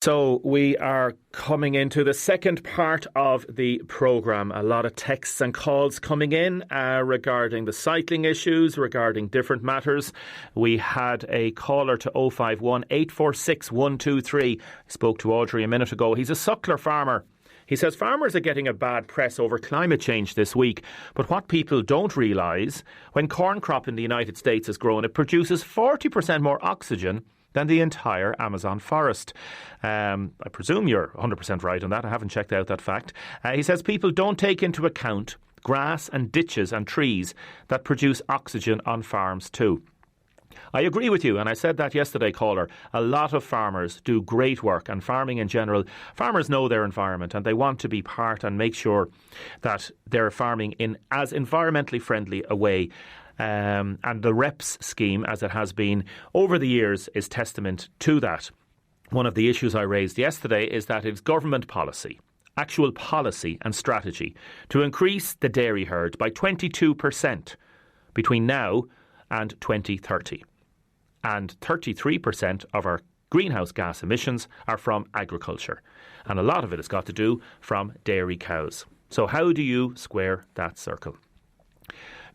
So we are coming into the second part of the programme. A lot of texts and calls coming in regarding the cycling issues, regarding different matters. We had a caller to 051 846 123. Spoke to Audrey a minute ago. He's a suckler farmer. He says farmers are getting a bad press over climate change this week. But what people don't realise, when corn crop in the United States is grown, it produces 40% more oxygen than the entire Amazon forest. I presume you're 100% right on that. I haven't checked out that fact. He says people don't take into account grass and ditches and trees that produce oxygen on farms too. I agree with you, and I said that yesterday, caller. A lot of farmers do great work, and farming in general, farmers know their environment and they want to be part and make sure that they're farming in as environmentally friendly a way. And the REPS scheme, as it has been over the years, is testament to that. One of the issues I raised yesterday is that it's government policy, actual policy and strategy to increase the dairy herd by 22% between now and 2030. And 33% of our greenhouse gas emissions are from agriculture. And a lot of it has got to do from dairy cows. So how do you square that circle?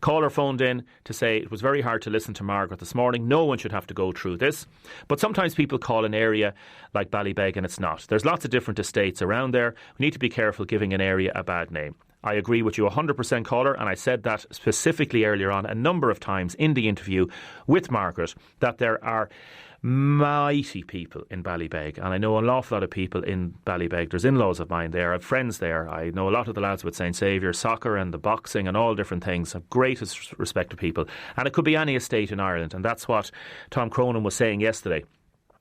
Caller phoned in to say it was very hard to listen to Margaret this morning. No one should have to go through this. But sometimes people call an area like Ballybeg and it's not. There's lots of different estates around there. We need to be careful giving an area a bad name. I agree with you 100%, caller, and I said that specifically earlier on a number of times in the interview with Margaret, that there are mighty people in Ballybeg, and I know an awful lot of people in Ballybeg. There's in-laws of mine there, I have friends there. I know a lot of the lads with St Saviour, soccer and the boxing and all different things. I have greatest respect to people, and it could be any estate in Ireland, and that's what Tom Cronin was saying yesterday.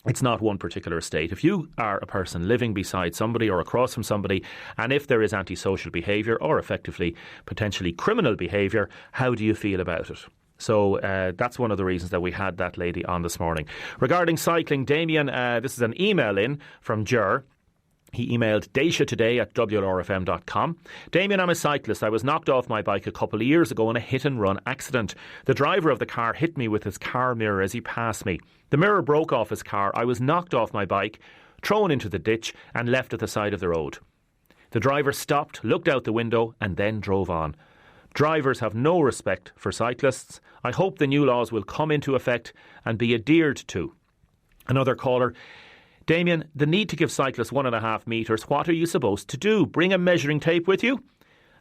It's not one particular estate. If you are a person living beside somebody or across from somebody, and if there is antisocial behaviour or effectively potentially criminal behaviour, how do you feel about it? So that's one of the reasons that we had that lady on this morning. Regarding cycling, Damien, this is an email in from Ger. He emailed Deise today at wlrfm.com. Damien, I'm a cyclist. I was knocked off my bike a couple of years ago in a hit-and-run accident. The driver of the car hit me with his car mirror as he passed me. The mirror broke off his car. I was knocked off my bike, thrown into the ditch and left at the side of the road. The driver stopped, looked out the window and then drove on. Drivers have no respect for cyclists. I hope the new laws will come into effect and be adhered to. Another caller. Damien, the need to give cyclists 1.5 metres, what are you supposed to do? Bring a measuring tape with you?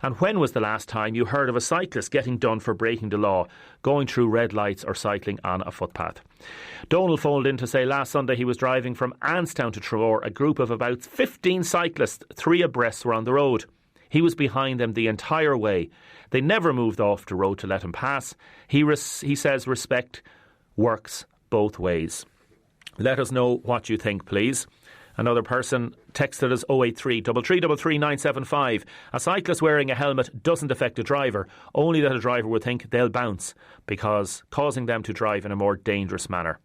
And when was the last time you heard of a cyclist getting done for breaking the law, going through red lights or cycling on a footpath? Donald phoned in to say last Sunday he was driving from Anstown to Trevor. A group of about 15 cyclists, 3 abreast, were on the road. He was behind them the entire way. They never moved off the road to let him pass. He says respect works both ways. Let us know what you think, please. Another person texted us 083 333 975. A cyclist wearing a helmet doesn't affect a driver, only that a driver would think they'll bounce, because causing them to drive in a more dangerous manner.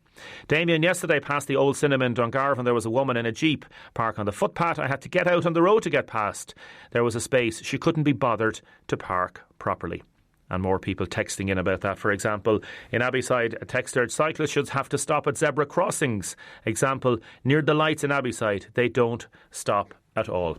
Damien, yesterday past the old cinema in Dungarvan, there was a woman in a jeep parked on the footpath. I had to get out on the road to get past. There was a space. She couldn't be bothered to park properly. And more people texting in about that. For example, in Abbeyside, a texter, cyclists should have to stop at zebra crossings. Example, near the lights in Abbeyside, they don't stop at all.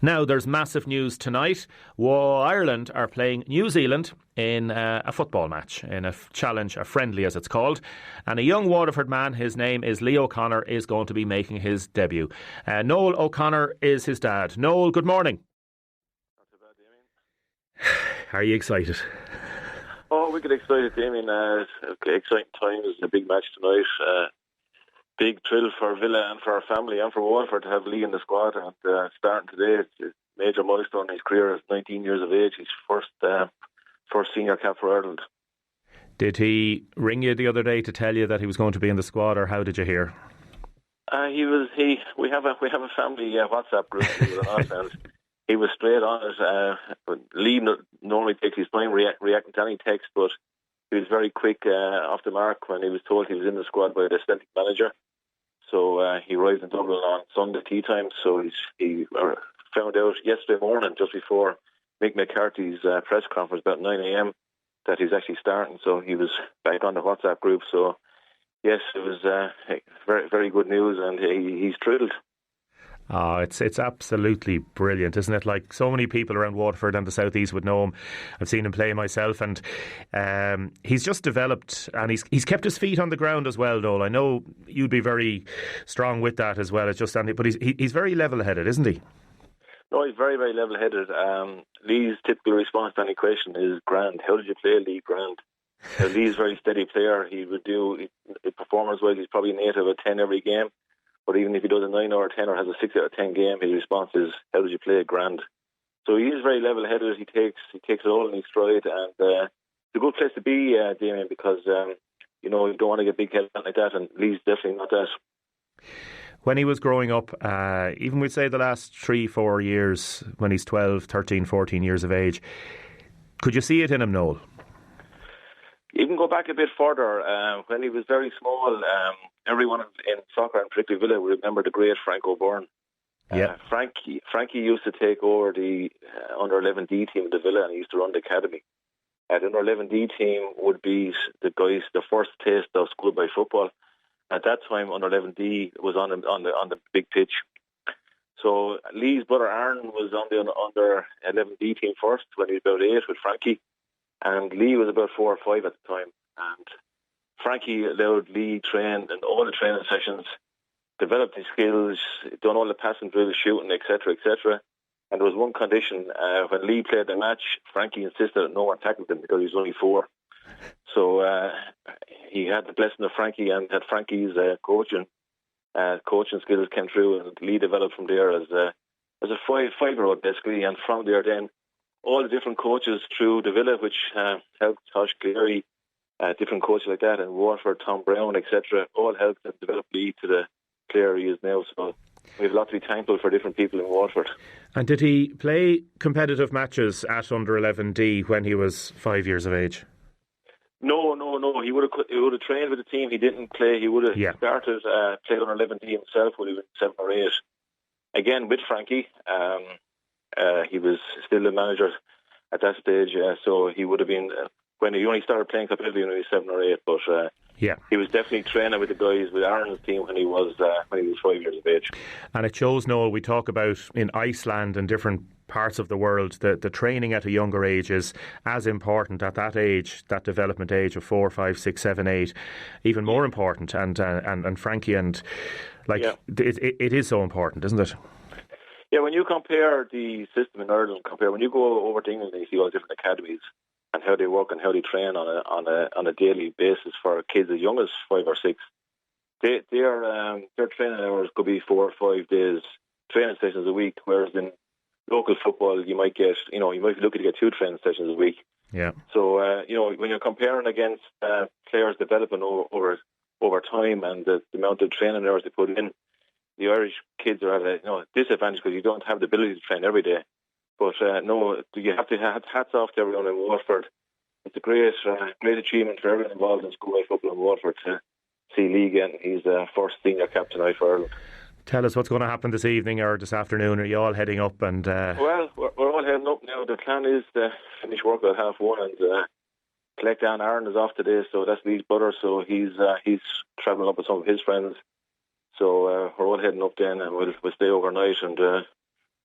Now, there's massive news tonight. Ireland are playing New Zealand in a football match, in a challenge, a friendly as it's called. And a young Waterford man, his name is Lee O'Connor, is going to be making his debut. Noel O'Connor is his dad. Noel, good morning. Not too bad, Damien. Are you excited? Oh, we get excited, Damien. Exciting times. It's a big match tonight. Big thrill for Villa and for our family and for Waterford to have Lee in the squad. And starting today, it's a major milestone in his career. At 19 years of age, his first senior cap for Ireland. Did he ring you the other day to tell you that he was going to be in the squad, or how did you hear? We have a family WhatsApp group. He was straight on it. Lee normally takes his time reacting to any text, but he was very quick off the mark when he was told he was in the squad by the athletic manager. So he arrived in Dublin on Sunday tea time. So he found out yesterday morning, just before Mick McCarthy's press conference about 9 a.m, that he's actually starting. So he was back on the WhatsApp group. So Yes, it was very, very good news, and he's thrilled. Oh, it's absolutely brilliant, isn't it? Like, so many people around Waterford and the South East would know him. I've seen him play myself, and he's just developed, and he's kept his feet on the ground as well, Noel. I know you'd be very strong with that as well. It's just, but he's very level-headed, isn't he? No, he's very, very level-headed. Lee's typical response to any question is grand. How did you play, Lee? Grand. Lee's a very steady player. He would do performance-wise. He's probably an 8 out of 10 every game. But even if he does a 9 out of 10 or has a 6 out of 10 game, his response is, how did you play? Grand. So he is very level-headed. He takes it all in his stride, and it's a good place to be, Damien, because you don't want to get big head like that, and Lee's definitely not that. When he was growing up, even we'd say the last 3-4 years, when he's 12, 13, 14 years of age, could you see it in him, Noel? Even go back a bit further, when he was very small, everyone in soccer, and particularly Villa, would remember the great Frank O'Byrne. Yeah. Frankie used to take over the under-11D team of the Villa, and he used to run the academy. The under-11D team would be the first taste of schoolboy football. At that time, under-11D was on the big pitch. So Lee's brother Aaron was on the under-11D team first when he was about 8 with Frankie. And Lee was about 4 or 5 at the time. And Frankie allowed Lee train in all the training sessions, developed his skills, done all the passing drills, shooting, etc., etc. And there was one condition. When Lee played the match, Frankie insisted that no one tackled him because he was only 4. So he had the blessing of Frankie, and had Frankie's coaching skills came through, and Lee developed from there as a 5-year-old basically. And from there then, all the different coaches through the Villa, which helped Tosh Cleary, different coaches like that, and Waterford, Tom Brown, etc., all helped and develop Lee to the player he is now. So we have a lot to be thankful for different people in Waterford. And did he play competitive matches at under 11D when he was 5 years of age? No. He would have trained with the team. He didn't play. He would have started played under 11D himself when he was 7 or 8. Again with Frankie. He was still the manager at that stage, so he would have been when he only started playing competitively when he was 7 or 8. But he was definitely training with the guys with Aaron's team when he was 5 years of age. And it shows, Noel, we talk about in Iceland and different parts of the world, the training at a younger age is as important at that age, that development age of 4, 5, 6, 7, 8, even more important. And Frankie it is so important, isn't it? Yeah, when you compare the system in Ireland, when you go over to England and you see all the different academies and how they work and how they train on a daily basis for kids as young as 5 or 6, their training hours could be 4 or 5 days training sessions a week, whereas in local football you might be lucky to get 2 training sessions a week. Yeah. So when you're comparing against players developing over time and the amount of training hours they put in, the Irish kids are at a disadvantage because you don't have the ability to train every day. But you have to have hats off to everyone in Waterford. It's a great achievement for everyone involved in schoolboy football in Waterford to see Lee again. He's the first senior captain now for Ireland. Tell us what's going to happen this evening or this afternoon. Are you all heading up? And Well, we're all heading up now. The plan is to finish work at 1:30 and collect down. Aaron is off today, so that's Lee's brother. So he's travelling up with some of his friends. So we're all heading up then, and we'll stay overnight, and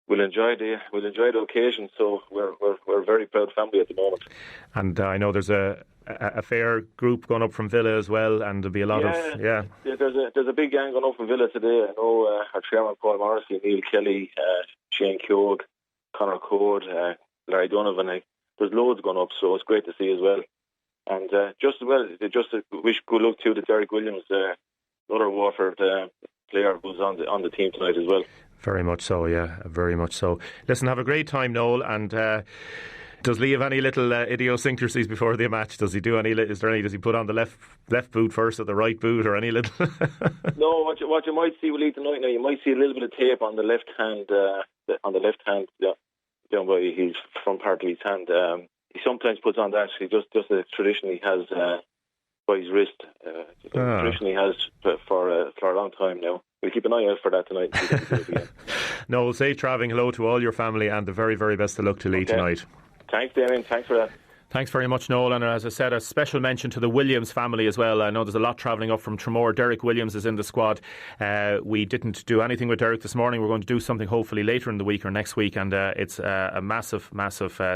we'll enjoy the occasion. So we're a very proud family at the moment. And I know there's a fair group going up from Villa as well, and there'll be a lot of There's a big gang going up from Villa today. I know our chairman Paul Morrissey, Neil Kelly, Shane Keogh, Conor Code, Larry Donovan. There's loads going up, so it's great to see as well. And just wish good luck to Derek Williams, another Waterford player who's on the team tonight as well. Very much so, yeah, very much so. Listen, have a great time, Noel, and does Lee have any little idiosyncrasies before the match? Does he do any? Does he put on the left boot first or the right boot or any little? No, what you might see with Lee tonight now, you might see a little bit of tape on the left hand, down by his front part of his hand. He sometimes puts on that. He just a tradition he has by his wrist. Tradition he has for a long time now. We'll keep an eye out for that tonight. No, safe travelling. Hello to all your family, and the very, very best of luck to Lee tonight. Thanks, Damien. Thanks for that. Thanks very much, Noel. And as I said, a special mention to the Williams family as well. I know there's a lot travelling up from Tramore. Derek Williams is in the squad. We didn't do anything with Derek this morning. We're going to do something hopefully later in the week or next week, and it's a massive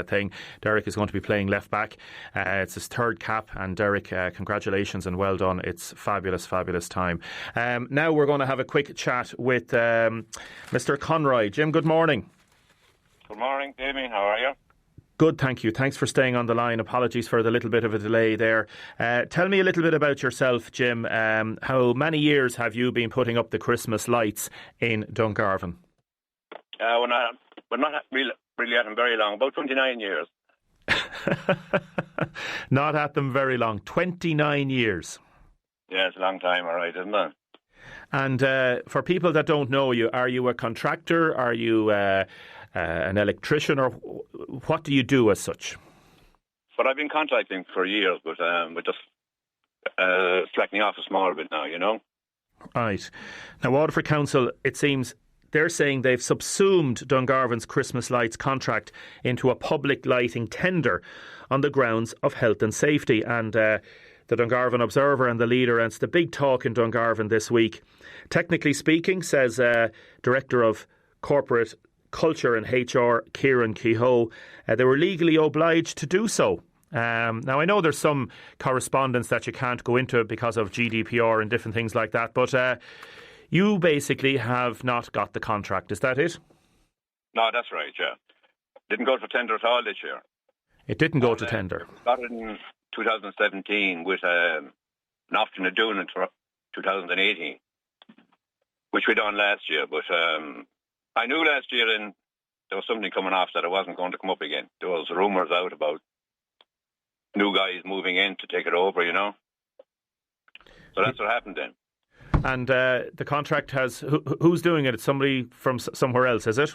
thing. Derek is going to be playing left back. It's his third cap, and Derek, congratulations and well done. It's fabulous time. Now we're going to have a quick chat with Mr. Conroy. Jim, good morning. Good morning, Damien. How are you? Good, thank you. Thanks for staying on the line. Apologies for the little bit of a delay there. Tell me a little bit about yourself, Jim. How many years have you been putting up the Christmas lights in Dungarvan? We're not really at them very long, about 29 years. Not at them very long. 29 years. Yeah, it's a long time, all right, isn't it? And for people that don't know you, are you a contractor? Are you an electrician, or what do you do as such? But I've been contracting for years, but we're just slackening off a small bit now, you know. Right. Now, Waterford Council, it seems they're saying they've subsumed Dungarvan's Christmas lights contract into a public lighting tender on the grounds of health and safety. And the Dungarvan Observer and the Leader, and it's the big talk in Dungarvan this week. Technically speaking, says Director of Corporate Culture and HR, Kieran Kehoe, they were legally obliged to do so. Now, I know there's some correspondence that you can't go into because of GDPR and different things like that, but you basically have not got the contract. Is that it? No, that's right, yeah. Didn't go for tender at all this year. It didn't go to tender. Got it in 2017 with an option of doing it for 2018, which we done last year, but I knew last year then there was something coming off that it wasn't going to come up again. There was rumours out about new guys moving in to take it over, you know. So that's what happened then. And the contract has... Who's doing it? It's somebody from somewhere else, is it?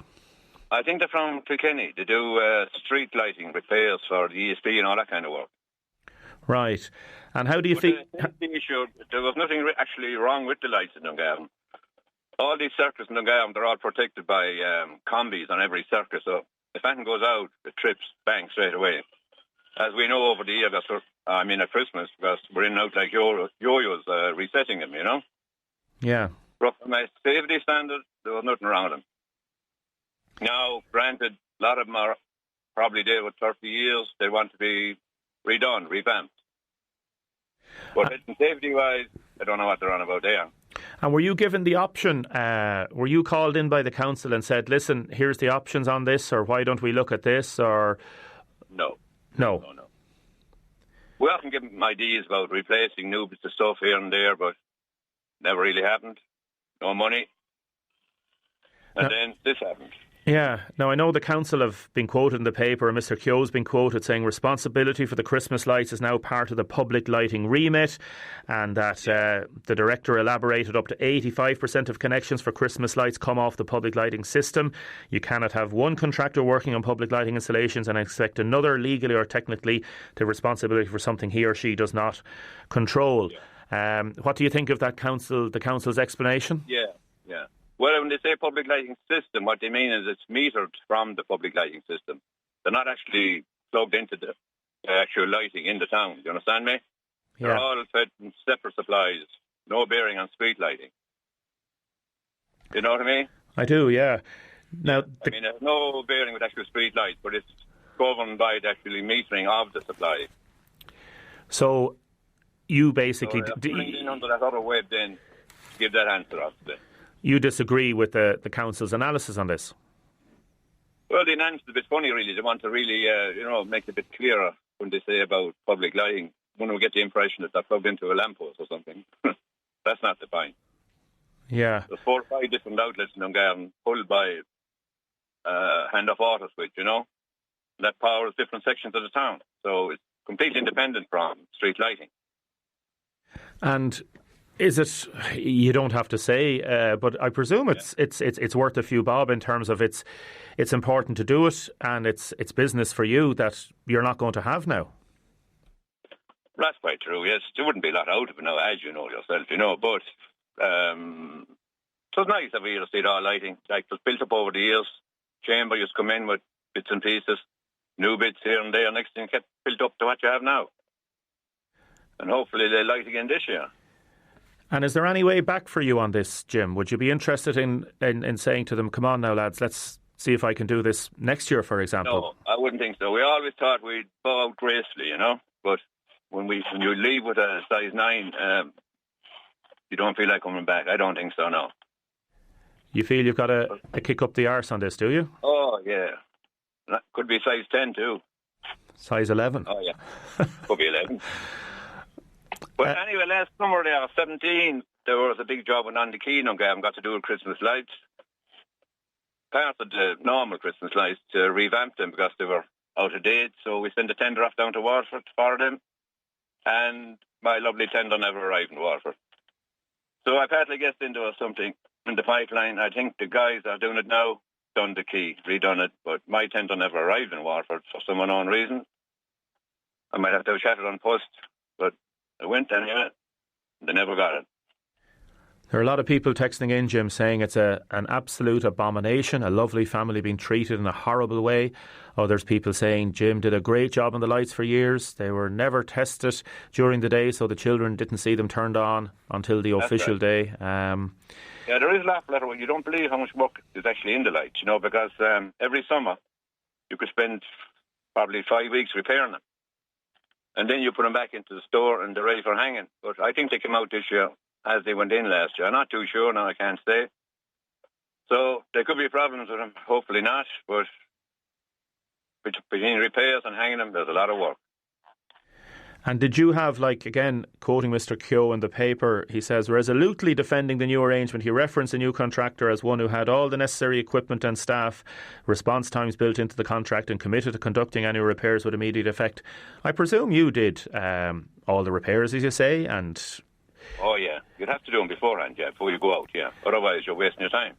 I think they're from Kilkenny. They do street lighting repairs for the ESB and all that kind of work. Right. And how do you feel... There was nothing actually wrong with the lights in Dungarvan. All these circuits in Dungarvan, they're all protected by combis on every circuit. So if anything goes out, it trips, bang, straight away. As we know over the year, at Christmas, because we're in and out like yo-yos, resetting them, you know? Yeah. But from a safety standard, there was nothing wrong with them. Now, granted, a lot of them are probably there with 30 years. They want to be redone, revamped. But safety-wise, I don't know what they're on about there. And were you given the option, were you called in by the council and said, listen, here's the options on this, or why don't we look at this, or... No. No. We often give them ideas about replacing new bits of stuff here and there, but never really happened. No money. And then this happened. Yeah. Now, I know the council have been quoted in the paper, and Mr. Keogh's been quoted saying responsibility for the Christmas lights is now part of the public lighting remit, and that the director elaborated up to 85% of connections for Christmas lights come off the public lighting system. You cannot have one contractor working on public lighting installations and expect another legally or technically to have responsibility for something he or she does not control. Yeah. What do you think of that the council's explanation? Yeah. Well, when they say public lighting system, what they mean is it's metered from the public lighting system. They're not actually plugged into the actual lighting in the town. Do you understand me? Yeah. They're all fed from separate supplies, no bearing on street lighting. You know what I mean? I do, yeah. Now, there's no bearing with actual street lights, but it's governed by the actually metering of the supply. So, you basically... putting in under that other web then to give that answer off to them. You disagree with the council's analysis on this? Well, the analysis is a bit funny, really. They want to really, make it a bit clearer when they say about public lighting. One will get the impression that they're plugged into a lamppost or something. That's not the point. Yeah. There's 4 or 5 different outlets in Dungarvan pulled by hand-off auto switch, you know. That powers different sections of the town. So it's completely independent from street lighting. And... is it? You don't have to say, but I presume it's worth a few bob in terms of it's important to do it, and it's business for you that you're not going to have now. That's quite true. Yes, there wouldn't be a lot out of it now, as you know yourself, you know. But it was nice every year to see it all lighting. Like it was built up over the years. Chamber used to come in with bits and pieces. new bits here and there. Next thing, get built up to what you have now. And hopefully they'll like it again this year. And is there any way back for you on this, Jim? Would you be interested in saying to them, come on now, lads, let's see if I can do this next year, for example? No, I wouldn't think so. We always thought we'd bow out gracefully, you know. But when you leave with a size 9, you don't feel like coming back. I don't think so, no. You feel you've got a kick up the arse on this, do you? Oh, yeah. Could be size 10 too. Size 11? Oh, yeah. Could be 11. But anyway, last summer there, 17, there was a big job on the quay in Dungarvan, got to do with Christmas lights. Part of the normal Christmas lights to revamp them because they were out of date. So we sent a tender off down to Waterford for them. And my lovely tender never arrived in Waterford. So I partly guessed into something in the pipeline. I think the guys are doing it now, done the quay, redone it. But my tender never arrived in Waterford for some unknown reason. I might have to have chatted on post, but I went anyway. They never got it. There are a lot of people texting in, Jim, saying it's an absolute abomination, a lovely family being treated in a horrible way. Others people saying Jim did a great job on the lights for years. They were never tested during the day, so the children didn't see them turned on until the official day. Yeah, there is laugh letter. You don't believe how much work is actually in the lights, you know, because every summer you could spend probably 5 weeks repairing them. And then you put them back into the store and they're ready for hanging. But I think they came out this year as they went in last year. I'm not too sure now, I can't say. So there could be problems with them, hopefully not. But between repairs and hanging them, there's a lot of work. And did you have, again, quoting Mr. Keogh in the paper, he says, resolutely defending the new arrangement, he referenced a new contractor as one who had all the necessary equipment and staff, response times built into the contract and committed to conducting any repairs with immediate effect. I presume you did all the repairs, as you say, and... Oh, yeah. You'd have to do them beforehand, yeah, before you go out, yeah. Otherwise, you're wasting your time.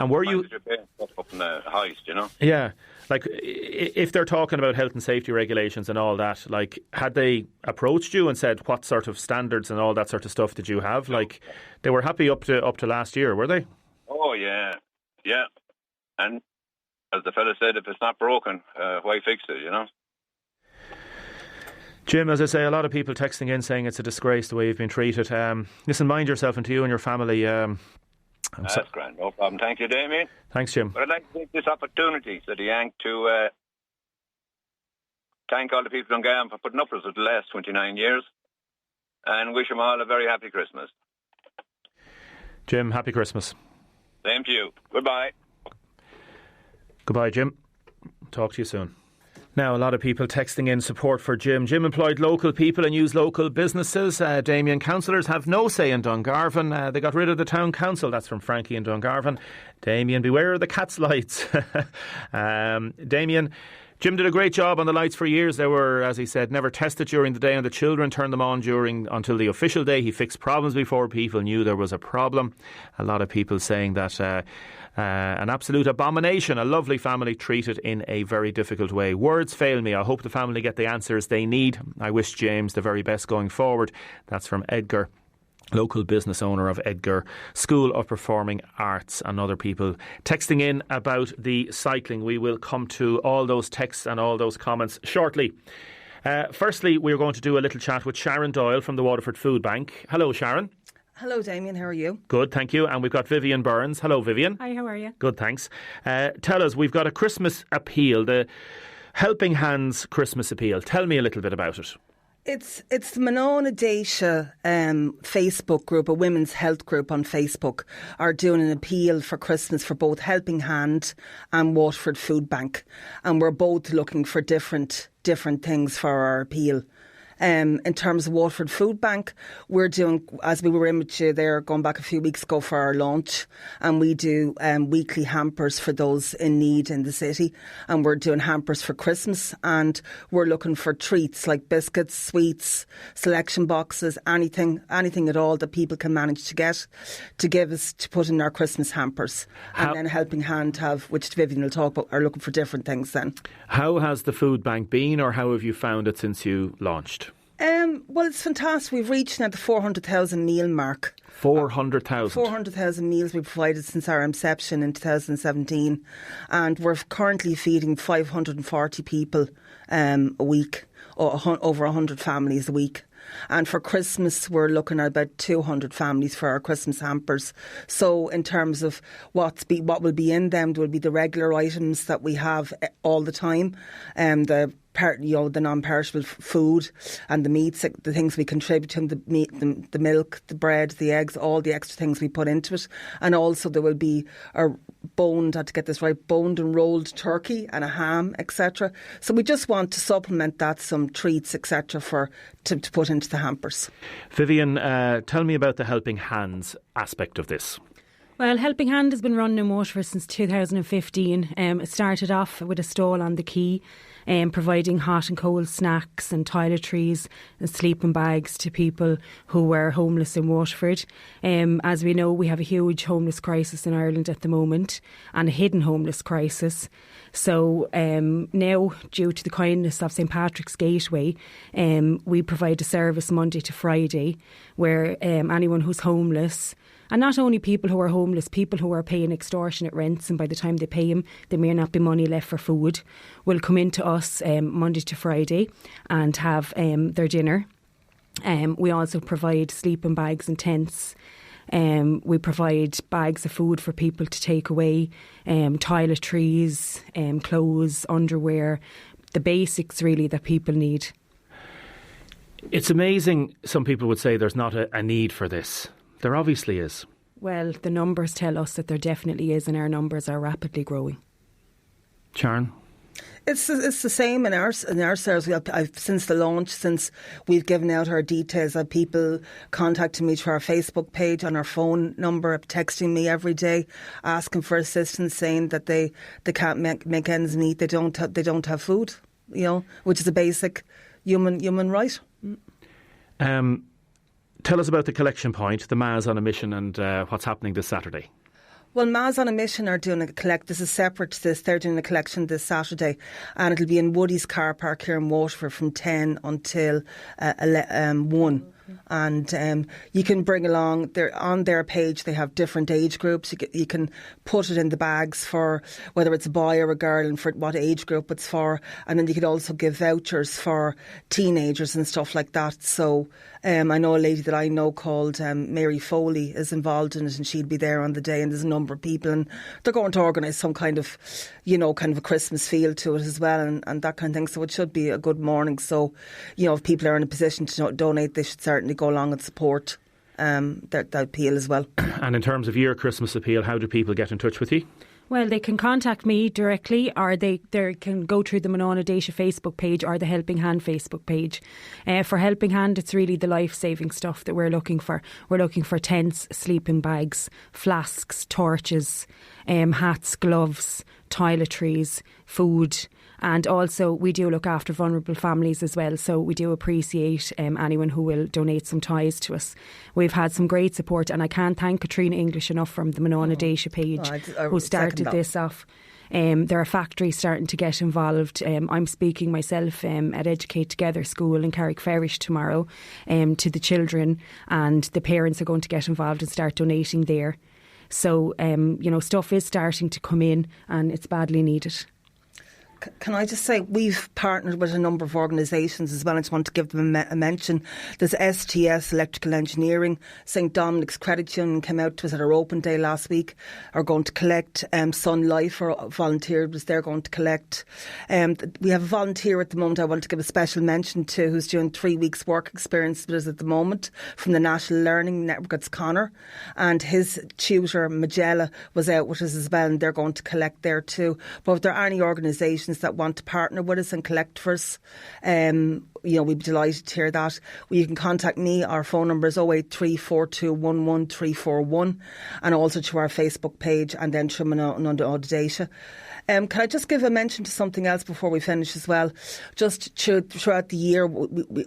And were you... Up in the heist, you know? Yeah. If they're talking about health and safety regulations and all that, had they approached you and said what sort of standards and all that sort of stuff did you have? They were happy up to last year, were they? Oh, yeah. Yeah. And as the fella said, if it's not broken, why fix it, you know? Jim, as I say, a lot of people texting in saying it's a disgrace the way you've been treated. Listen, mind yourself and to you and your family. That's grand, no problem. Thank you, Damien. Thanks, Jim. But I'd like to take this opportunity, said the Yank, to thank all the people in Dungarvan for putting up with us the last 29 years and wish them all a very happy Christmas. Jim, happy Christmas. Same to you. Goodbye. Goodbye, Jim. Talk to you soon. Now, a lot of people texting in support for Jim. Jim employed local people and used local businesses. Damien, councillors have no say in Dungarvan. They got rid of the town council. That's from Frankie in Dungarvan. Damien, beware of the cat's lights. Damien, Jim did a great job on the lights for years. They were, as he said, never tested during the day and the children turned them on until the official day. He fixed problems before people knew there was a problem. A lot of people saying that an absolute abomination, a lovely family treated in a very difficult way. Words fail me. I hope the family get the answers they need. I wish James the very best going forward. That's from Edgar, local business owner of Edgar School of Performing Arts, and other people texting in about the cycling. We will come to all those texts and all those comments shortly. Firstly, we're going to do a little chat with Sharon Doyle from the Waterford Food Bank. Hello, Sharon. Hello, Damien. How are you? Good, thank you. And we've got Vivian Burns. Hello, Vivian. Hi, how are you? Good, thanks. Tell us, we've got a Christmas appeal, the Helping Hands Christmas appeal. Tell me a little bit about it. It's the Manona Deise Facebook group, a women's health group on Facebook, are doing an appeal for Christmas for both Helping Hand and Waterford Food Bank. And we're both looking for different things for our appeal. In terms of Waterford Food Bank, we're doing, as we were in with you there going back a few weeks ago for our launch, and we do weekly hampers for those in need in the city, and we're doing hampers for Christmas, and we're looking for treats like biscuits, sweets, selection boxes, anything at all that people can manage to get to give us to put in our Christmas hampers. And then Helping Hand have, which Vivian will talk about, are looking for different things then. How has the food bank been, or how have you found it since you launched? Well, it's fantastic. We've reached now the 400,000 meal mark. 400,000? 400,000 meals we've provided since our inception in 2017. And we're currently feeding 540 people a week, or over 100 families a week. And for Christmas, we're looking at about 200 families for our Christmas hampers. So in terms of what will be in them, there will be the regular items that we have all the time, the non-perishable food and the meats, the things we contribute to them, the meat, the milk, the bread, the eggs, all the extra things we put into it. And also there will be a boned and rolled turkey and a ham, etc. So we just want to supplement that, some treats, etc. to put into the hampers. Vivian, tell me about the Helping Hands aspect of this. Well, Helping Hand has been running in Waterford since 2015. It started off with a stall on the quay, providing hot and cold snacks and toiletries and sleeping bags to people who were homeless in Waterford. As we know, we have a huge homeless crisis in Ireland at the moment, and a hidden homeless crisis. So now, due to the kindness of St Patrick's Gateway, we provide a service Monday to Friday where anyone who's homeless, and not only people who are homeless, people who are paying extortionate rents, and by the time they pay them, there may not be money left for food, will come into us Monday to Friday and have their dinner. We also provide sleeping bags and tents. We provide bags of food for people to take away, toiletries, clothes, underwear, the basics really that people need. It's amazing, some people would say there's not a need for this. There obviously is. Well, the numbers tell us that there definitely is, and our numbers are rapidly growing. Sharon? It's the same in our service. Since the launch, since we've given out our details, people contacting me through our Facebook page, on our phone number, texting me every day, asking for assistance, saying that they can't make ends meet. They don't have food, which is a basic human right. Tell us about the collection point, the Ma's on a Mission, and what's happening this Saturday. Well, Ma's on a Mission are doing a collect. This is separate to this. They're doing a collection this Saturday, and it'll be in Woody's car park here in Waterford from 10 until 1. And you can bring along, on their page they have different age groups. You can put it in the bags for whether it's a boy or a girl and for what age group it's for, and then you could also give vouchers for teenagers and stuff like that. So I know a lady that I know called Mary Foley is involved in it, and she'd be there on the day, and there's a number of people, and they're going to organise some kind of a Christmas feel to it as well, and that kind of thing. So it should be a good morning. So if people are in a position to donate, they should certainly go along and support that appeal as well. And in terms of your Christmas appeal, how do people get in touch with you? Well, they can contact me directly, or they can go through the Manona Deise Facebook page or the Helping Hand Facebook page. For Helping Hand, it's really the life-saving stuff that we're looking for. We're looking for tents, sleeping bags, flasks, torches, hats, gloves, toiletries, food. And also we do look after vulnerable families as well, so we do appreciate anyone who will donate some ties to us. We've had some great support, and I can't thank Katrina English enough from the Manona Deise page who started this off. There are factories starting to get involved. I'm speaking myself at Educate Together School in Carrickferrish tomorrow to the children, and the parents are going to get involved and start donating there. So, stuff is starting to come in, and it's badly needed. Can I just say, we've partnered with a number of organisations as well. I just want to give them a mention. There's STS Electrical Engineering. St Dominic's Credit Union came out to us at our open day last week, are going to collect. Sun Life, or volunteers, they're going to collect. We have a volunteer at the moment I want to give a special mention to, who's doing 3 weeks work experience with us at the moment from the National Learning Network. It's Connor, and his tutor Magella was out with us as well, and they're going to collect there too. But if there are any organisations that want to partner with us and collect for us, we'd be delighted to hear that. You can contact me. Our phone number is 083 4211 341, and also to our Facebook page, and then to Manona Deise. Can I just give a mention to something else before we finish as well? Just throughout the year,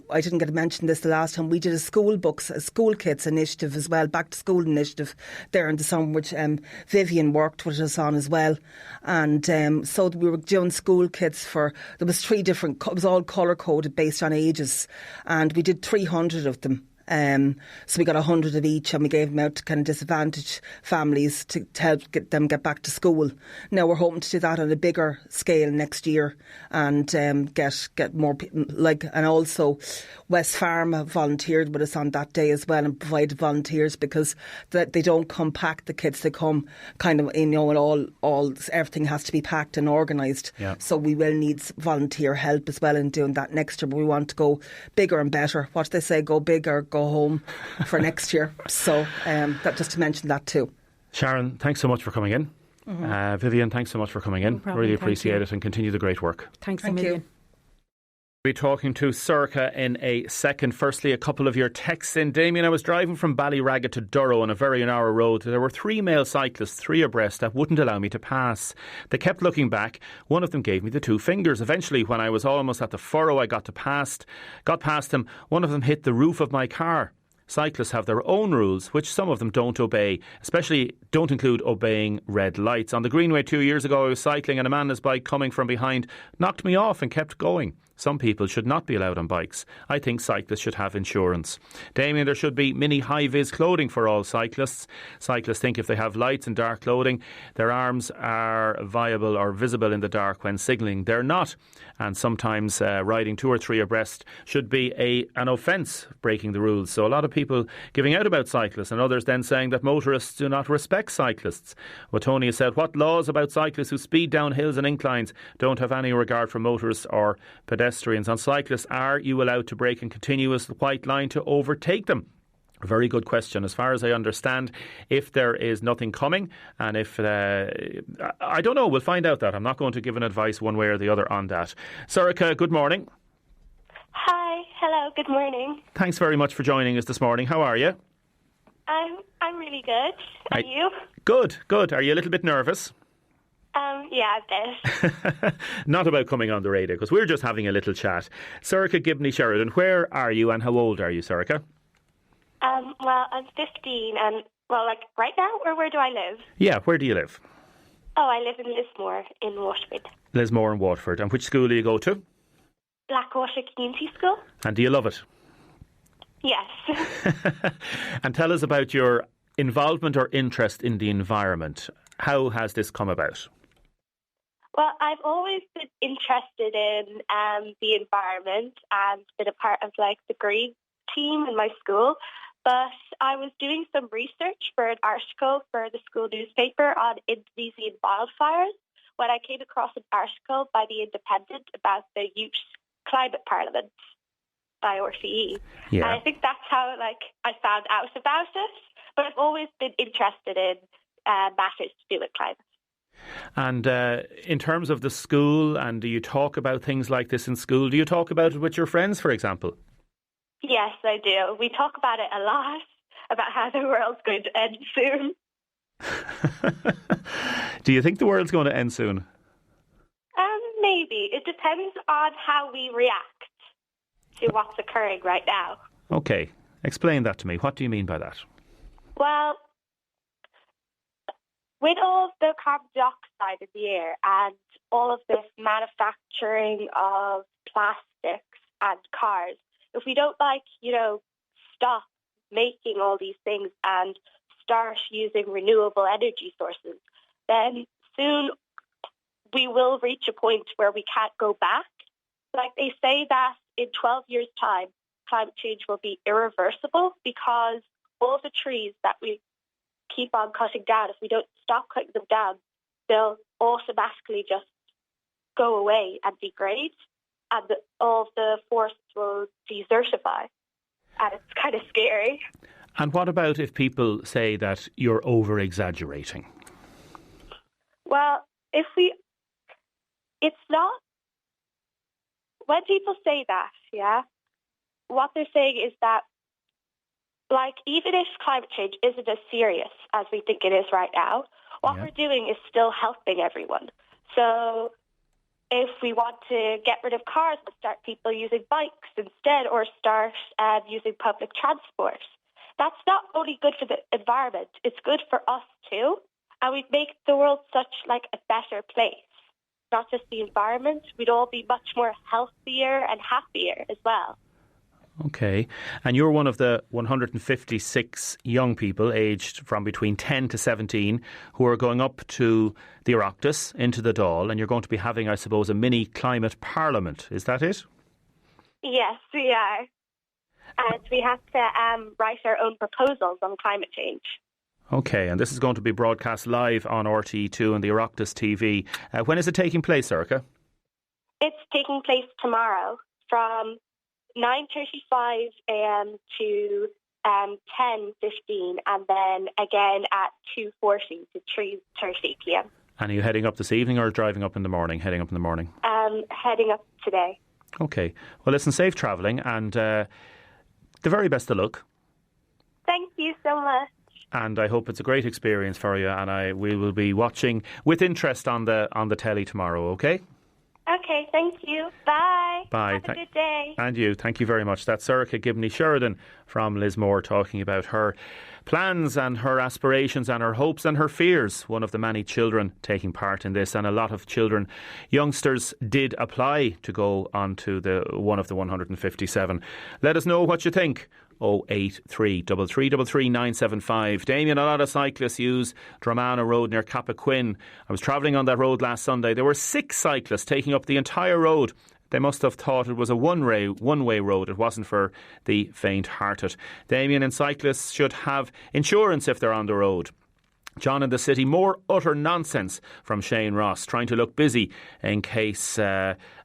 I didn't get to mention this the last time, we did a school kids initiative as well, back to school initiative there in the summer, which Vivian worked with us on as well. And so we were doing school school kids there was 3 different, it was all colour coded based on ages, and we did 300 of them. So we got 100 of each, and we gave them out to kind of disadvantaged families to help get back to school. Now we're hoping to do that on a bigger scale next year, and get more people. And also West Farm have volunteered with us on that day as well, and provided volunteers, because they don't come packed, the kids. They come kind of, and all everything has to be packed and organised. Yeah. So we will need volunteer help as well in doing that next year. But we want to go bigger and better. What do they say? Go big or go home for next year. So that, just to mention that too. Sharon, thanks so much for coming in. Mm-hmm. Vivian, thanks so much for coming in. Really appreciate it, and continue the great work. Thanks a million. We'll be talking to Sorcha in a second. Firstly, a couple of your texts in. Damien, I was driving from Ballyraggett to Durrow on a very narrow road. There were 3 male cyclists, 3 abreast, that wouldn't allow me to pass. They kept looking back. One of them gave me the 2 fingers. Eventually, when I was almost at the furrow, I got past them. One of them hit the roof of my car. Cyclists have their own rules, which some of them don't obey, especially don't include obeying red lights. On the Greenway 2 years ago, I was cycling and a man on his bike coming from behind knocked me off and kept going. Some people should not be allowed on bikes. I think cyclists should have insurance. Damien, there should be mini high-vis clothing for all cyclists. Cyclists think if they have lights and dark clothing, their arms are viable or visible in the dark when signalling. They're not. And sometimes riding 2 or 3 abreast should be an offence, breaking the rules. So a lot of people giving out about cyclists, and others then saying that motorists do not respect cyclists. Watonia said, what laws about cyclists who speed down hills and inclines don't have any regard for motorists or pedestrians? On cyclists, are you allowed to break a continuous white line to overtake them? A very good question. As far as I understand, if there is nothing coming, and if I don't know, we'll find out that. I'm not going to give an advice one way or the other on that. Sorcha, good morning. Hi, hello, good morning. Thanks very much for joining us this morning. How are you? I'm really good. And you? Good. Are you a little bit nervous? Yeah, a bit. Not about coming on the radio, because we're just having a little chat. Sorcha Gibney Sheridan, where are you and how old are you, Sorcha? Well, I'm 15 and, right now, or where do I live? Yeah, where do you live? Oh, I live in Lismore in Waterford. Lismore in Waterford. And which school do you go to? Blackwater Community School. And do you love it? Yes. And tell us about your involvement or interest in the environment. How has this come about? Well, I've always been interested in the environment and been a part of the green team in my school. But I was doing some research for an article for the school newspaper on Indonesian wildfires when I came across an article by The Independent about the Youth Climate Parliament by RCE. Yeah. And I think that's how I found out about it. But I've always been interested in matters to do with climate. And in terms of the school, and do you talk about things like this in school? Do you talk about it with your friends, for example? Yes, I do. We talk about it a lot, about how the world's going to end soon. Do you think the world's going to end soon? Maybe. It depends on how we react to what's occurring right now. Okay. Explain that to me. What do you mean by that? Well, with all of the carbon dioxide in the air and all of this manufacturing of plastics and cars, if we don't stop making all these things and start using renewable energy sources, then soon we will reach a point where we can't go back. They say that in 12 years' time, climate change will be irreversible because all the trees that we keep on cutting down, if we don't stop cutting them down, they'll automatically just go away and degrade, and all of the forests will desertify. And it's kind of scary. And what about if people say that you're over-exaggerating? Well, it's not. When people say that, what they're saying is that, even if climate change isn't as serious as we think it is right now, what we're doing is still helping everyone. So if we want to get rid of cars, we'll start people using bikes instead, or start using public transport. That's not only good for the environment, it's good for us too. And we'd make the world such a better place. not just the environment, we'd all be much more healthier and happier as well. Okay. And you're one of the 156 young people aged from between 10 to 17 who are going up to the Oireachtas, into the Dáil, and you're going to be having, I suppose, a mini climate parliament. Is that it? Yes, we are. And we have to write our own proposals on climate change. Okay, and this is going to be broadcast live on RTE2 and the Oireachtas TV. When is it taking place, Erica? It's taking place tomorrow from 9:35 a.m. to 10:15, and then again at 2:40 to 3:30 p.m. And are you heading up this evening or driving up in the morning? Heading up in the morning. Heading up today. Okay. Well, listen, safe travelling and the very best of luck. Thank you so much. And I hope it's a great experience for you. And we will be watching with interest on the telly tomorrow. Okay. Okay, thank you. Bye. Bye. Have a good day. And you. Thank you very much. That's Erica Gibney-Sheridan from Lismore talking about her plans and her aspirations and her hopes and her fears. One of the many children taking part in this, and a lot of children, youngsters, did apply to go on to one of the 157. Let us know what you think. 083 3333 975. Damien, a lot of cyclists use Dromana Road near Cappoquin. I was travelling on that road last Sunday. There were 6 cyclists taking up the entire road. They must have thought it was a one-way road. It wasn't for the faint-hearted. Damien, and cyclists should have insurance if they're on the road. John in the City, more utter nonsense from Shane Ross, trying to look busy in case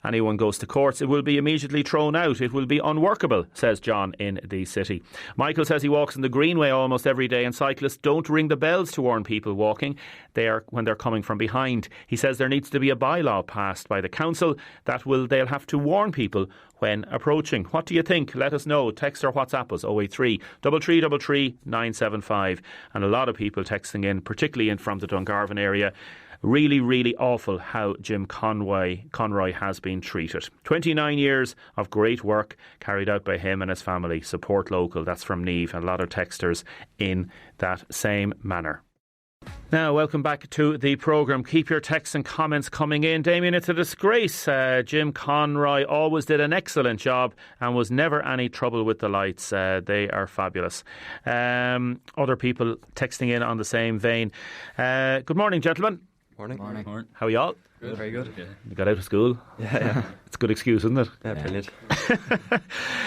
anyone goes to courts. It will be immediately thrown out. It will be unworkable, says John in the City. Michael says he walks in the Greenway almost every day and cyclists don't ring the bells to warn people walking when they're coming from behind. He says there needs to be a bylaw passed by the council they'll have to warn people when approaching. What do you think? Let us know. Text or WhatsApp us 083 3333 975. And a lot of people texting in, particularly from the Dungarvan area. Really, really awful how Jim Conroy has been treated. 29 years of great work carried out by him and his family. Support local. That's from Niamh, and a lot of texters in that same manner. Now, welcome back to the programme. Keep your texts and comments coming in. Damien, it's a disgrace. Jim Conroy always did an excellent job and was never any trouble with the lights. They are fabulous. Other people texting in on the same vein. Good morning, gentlemen. Morning. How are y'all? Good. Very good. You got out of school? Yeah. It's a good excuse, isn't it? Yeah,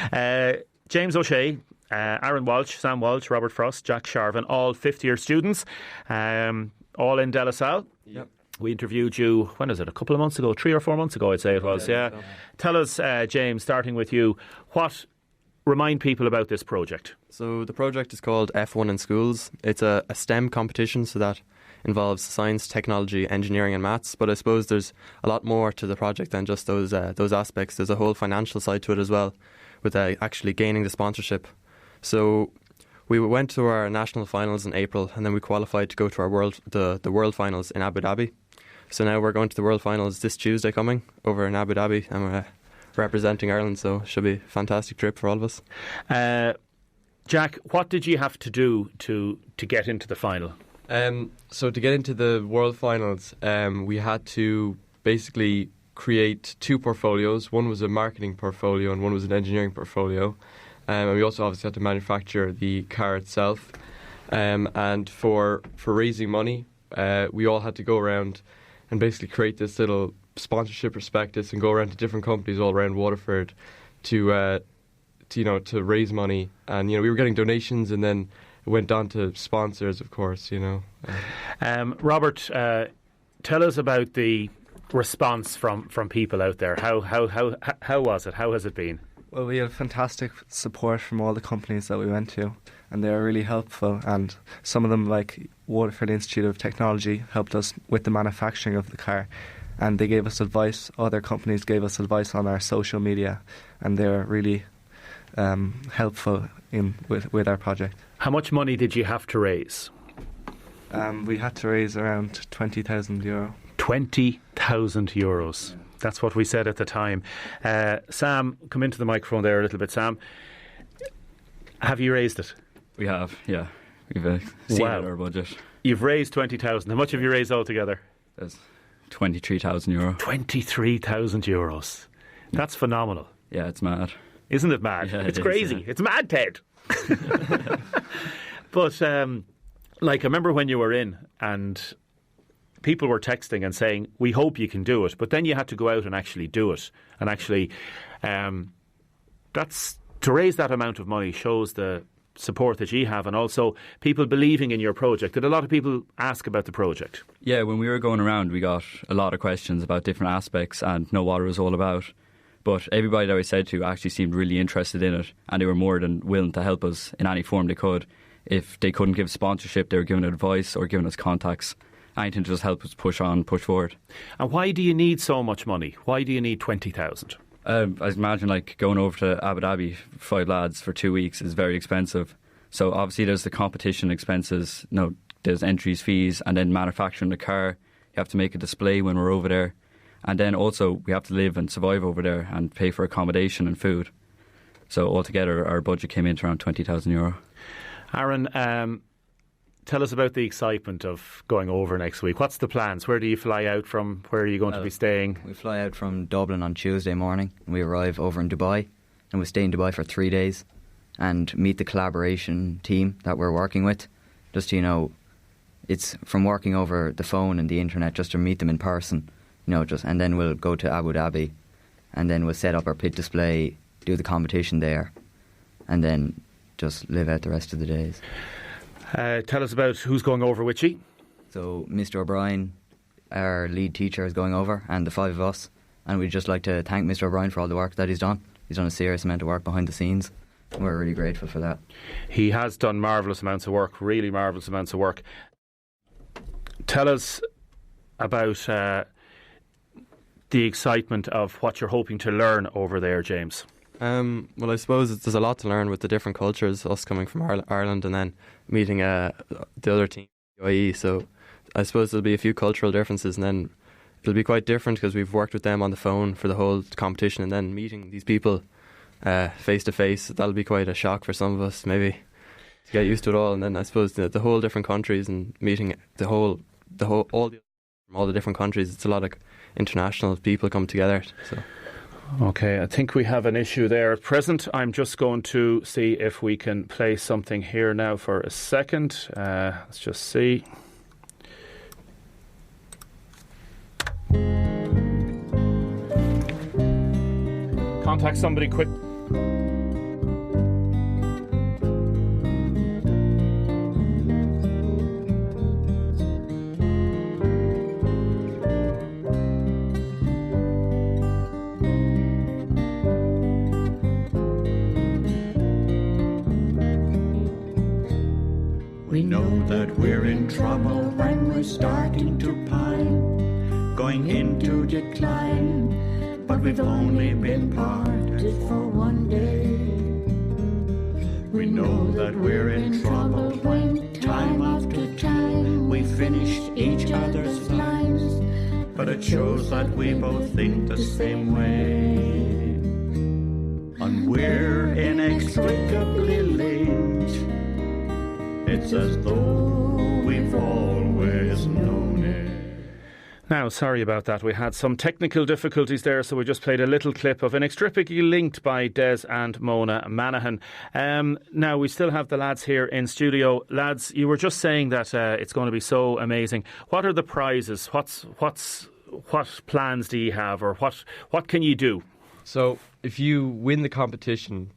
brilliant. James O'Shea, Aaron Walsh, Sam Walsh, Robert Frost, Jack Sharvin, all fifth-year students, all in De La Salle. Yep. We interviewed you, when is it, a couple of months ago, 3 or 4 months ago, I'd say it was, yeah. Tell us, James, starting with you, remind people about this project. So the project is called F1 in Schools. It's a STEM competition, so that involves science, technology, engineering and maths, but I suppose there's a lot more to the project than just those aspects. There's a whole financial side to it as well, with actually gaining the sponsorship. So we went to our national finals in April, and then we qualified to go to our the world finals in Abu Dhabi. So now we're going to the world finals this Tuesday coming over in Abu Dhabi, and we're representing Ireland, so it should be a fantastic trip for all of us. Jack, what did you have to do to get into the final? So to get into the World Finals, we had to basically create 2 portfolios. One was a marketing portfolio and one was an engineering portfolio. And we also obviously had to manufacture the car itself. And for raising money, we all had to go around and basically create this little sponsorship prospectus and go around to different companies all around Waterford to raise money. And we were getting donations, and then it went on to sponsors, of course. Robert, tell us about the response from people out there. How was it? How has it been? Well, we had fantastic support from all the companies that we went to, and they were really helpful. And some of them, like Waterford Institute of Technology, helped us with the manufacturing of the car, and they gave us advice. Other companies gave us advice on our social media, and they were really helpful with our project. How much money did you have to raise? We had to raise around €20,000. €20,000. That's what we said at the time. Sam, come into the microphone there a little bit, Sam. Have you raised it? We have, yeah. We've exceeded our budget. You've raised 20,000. How much have you raised altogether? There's 23,000 euro. 23,000 euros. That's phenomenal. Yeah, it's mad. Isn't it mad? Yeah, It's it is, crazy. yeah. It's mad, Ted. But, like, I remember when you were in and people were texting and saying, we hope you can do it. But then you had to go out and actually do it. And actually, that's to raise that amount of money shows the support that you have and also people believing in your project. Did a lot of people ask about the project? Yeah, when we were going around, we got a lot of questions about different aspects and know what it was all about. But everybody that we said to actually seemed really interested in it, and they were more than willing to help us in any form they could. If they couldn't give sponsorship, they were giving advice or giving us contacts. Anything to just help us push forward. And why do you need so much money? Why do you need 20,000? I imagine like going over to Abu Dhabi, 5 lads for 2 weeks is very expensive. So obviously there's the competition expenses, there's entries, fees, and then manufacturing the car. You have to make a display when we're over there. And then also we have to live and survive over there and pay for accommodation and food. So altogether our budget came in to around 20,000 euro. Aaron, tell us about the excitement of going over next week. What's the plans? Where do you fly out from? Where are you going to be staying? We fly out from Dublin on Tuesday morning and we arrive over in Dubai, and we stay in Dubai for 3 days and meet the collaboration team that we're working with. Just, it's from working over the phone and the internet just to meet them in person, and then we'll go to Abu Dhabi and then we'll set up our pit display, do the competition there, and then just live out the rest of the days. Tell us about who's going over with you. So Mr. O'Brien, our lead teacher, is going over, and the 5 of us. And we'd just like to thank Mr. O'Brien for all the work that he's done. He's done a serious amount of work behind the scenes. And we're really grateful for that. He has done marvellous amounts of work, really marvellous amounts of work. Tell us about the excitement of what you're hoping to learn over there, James. Well, I suppose there's a lot to learn with the different cultures, us coming from Ireland and then meeting the other team, UAE. So I suppose there'll be a few cultural differences, and then it'll be quite different because we've worked with them on the phone for the whole competition, and then meeting these people face to face. That'll be quite a shock for some of us, maybe, to get used to it all. And then I suppose the whole different countries and meeting all the different countries. It's a lot of international people come together. So. Okay, I think we have an issue there at present. I'm just going to see if we can play something here now for a second. Let's just see. Contact somebody quick. We know that we're in trouble when we're starting to pine, going into decline, but we've only been parted for one day. We know that we're in trouble when time after time we finished each other's lines, but it shows that we both think the same way. And we're inextricably linked. It's as though we've always known it. Now, sorry about that. We had some technical difficulties there, so we just played a little clip of Inextricably Linked by Deise and Mona Manahan. Now, we still have the lads here in studio. Lads, you were just saying that it's going to be so amazing. What are the prizes? What plans do you have, or what can you do? So, if you win the competition,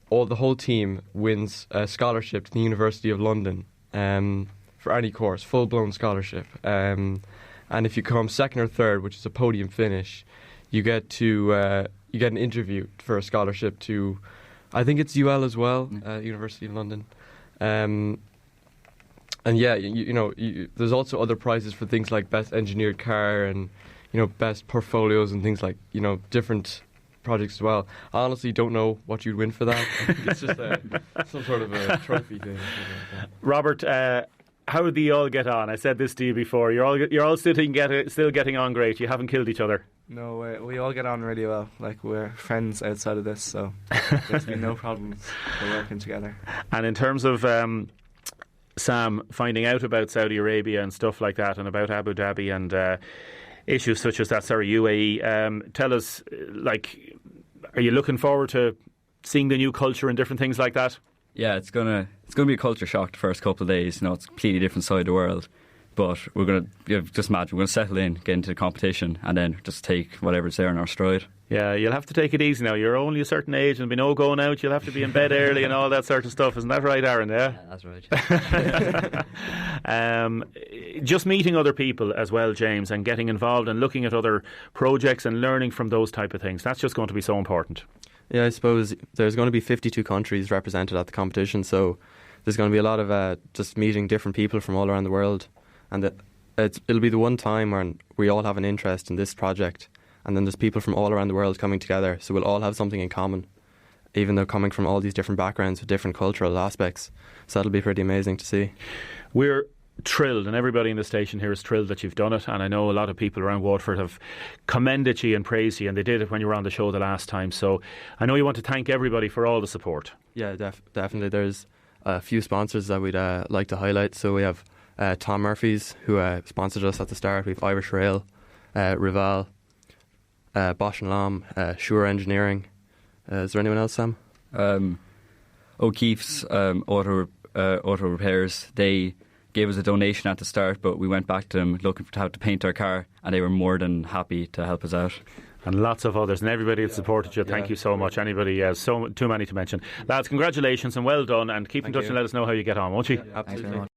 the whole team wins a scholarship to the University of London for any course, full-blown scholarship. And if you come second or third, which is a podium finish, you get an interview for a scholarship to, I think it's UL as well, University of London. And yeah, there's also other prizes for things like best engineered car and best portfolios and things like different projects as well. I honestly don't know what you'd win for that. I think it's just some sort of a trophy thing. Robert, how do you all get on? I said this to you before. You're all still getting on great. You haven't killed each other. No, we all get on really well. Like, we're friends outside of this, so there's been no problems. We're working together. And in terms of Sam, finding out about Saudi Arabia and stuff like that, and about Abu Dhabi and issues such as that, UAE, tell us, are you looking forward to seeing the new culture and different things like that? Yeah, it's gonna be a culture shock the first couple of days. It's a completely different side of the world. But we're going to, just imagine, we're going to settle in, get into the competition, and then just take whatever's there in our stride. Yeah, you'll have to take it easy now. You're only a certain age and there'll be no going out. You'll have to be in bed early and all that sort of stuff. Isn't that right, Aaron? Yeah, that's right. Just meeting other people as well, James, and getting involved and looking at other projects and learning from those type of things. That's just going to be so important. Yeah, I suppose there's going to be 52 countries represented at the competition, so there's going to be a lot of just meeting different people from all around the world. And it'll be the one time when we all have an interest in this project, and then there's people from all around the world coming together, so we'll all have something in common, even though coming from all these different backgrounds with different cultural aspects. So that'll be pretty amazing to see. We're thrilled, and everybody in the station here is thrilled that you've done it, and I know a lot of people around Waterford have commended you and praised you, and they did it when you were on the show the last time, so I know you want to thank everybody for all the support. Yeah, definitely. There's a few sponsors that we'd like to highlight. So we have Tom Murphy's, who sponsored us at the start. We have Irish Rail, Rival, Bosch & Lomb, Shure Engineering. Is there anyone else, Sam? O'Keefe's auto repairs. They gave us a donation at the start, but we went back to them looking to have to paint our car, and they were more than happy to help us out. And lots of others, and everybody that supported you. Thank you so much. Anybody, too many to mention. Lads, congratulations and well done, and keep in touch and let us know how you get on, won't you? Absolutely.